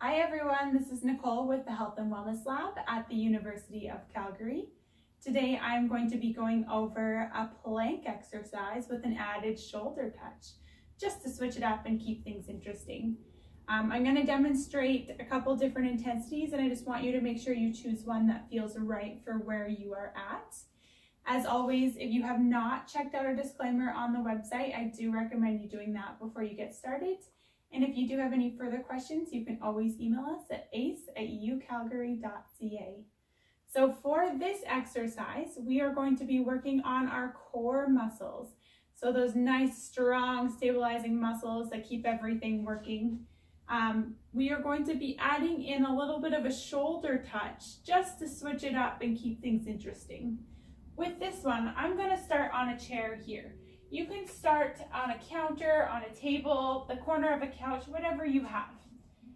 Hi everyone, this is Nicole with the Health and Wellness Lab at the University of Calgary. Today I'm going to be going over a plank exercise with an added shoulder touch, just to switch it up and keep things interesting. I'm going to demonstrate a couple different intensities, and I just want you to make sure you choose one that feels right for where you are at. As always, if you have not checked out our disclaimer on the website, I do recommend you doing that before you get started. And if you do have any further questions, you can always email us at ace@uucalgary.ca. So for this exercise, we are going to be working on our core muscles. So those nice, strong, stabilizing muscles that keep everything working. We are going to be adding in a little bit of a shoulder touch just to switch it up and keep things interesting. With this one, I'm going to start on a chair here. You can start on a counter, on a table, the corner of a couch, whatever you have.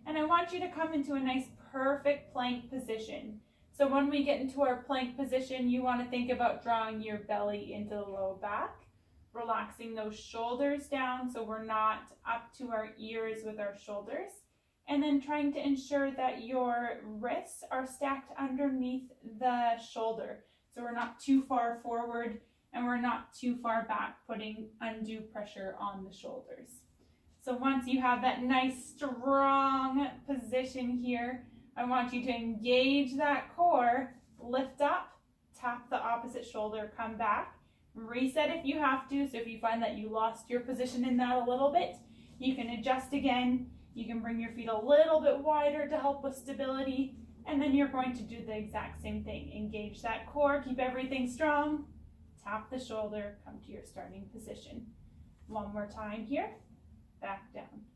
And I want you to come into a nice perfect plank position. So when we get into our plank position, you want to think about drawing your belly into the low back, relaxing those shoulders down so we're not up to our ears with our shoulders, and then trying to ensure that your wrists are stacked underneath the shoulder. So we're not too far forward and we're not too far back, putting undue pressure on the shoulders. So once you have that nice strong position here, I want you to engage that core, lift up, tap the opposite shoulder, come back, reset if you have to. So if you find that you lost your position in that a little bit, you can adjust again. You can bring your feet a little bit wider to help with stability. And then you're going to do the exact same thing. Engage that core, keep everything strong, tap the shoulder, come to your starting position. One more time here, back down.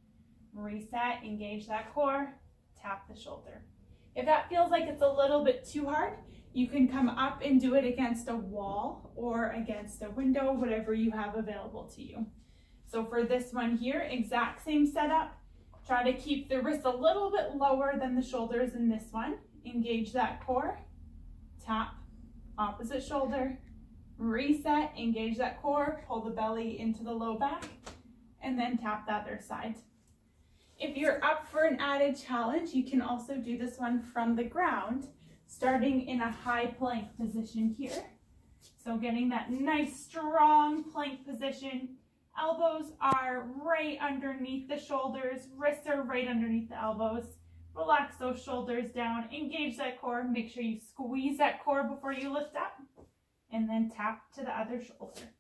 Reset, engage that core, tap the shoulder. If that feels like it's a little bit too hard, you can come up and do it against a wall or against a window, whatever you have available to you. So for this one here, exact same setup. Try to keep the wrists a little bit lower than the shoulders in this one. Engage that core, tap, opposite shoulder, reset, engage that core, pull the belly into the low back, and then tap the other side. If you're up for an added challenge, you can also do this one from the ground, starting in a high plank position here. So getting that nice strong plank position. Elbows are right underneath the shoulders, wrists are right underneath the elbows. Relax those shoulders down, engage that core, make sure you squeeze that core before you lift up, and then tap to the other shoulder.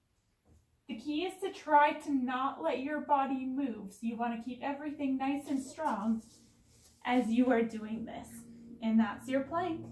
The key is to try to not let your body move. So you want to keep everything nice and strong as you are doing this. And that's your plank.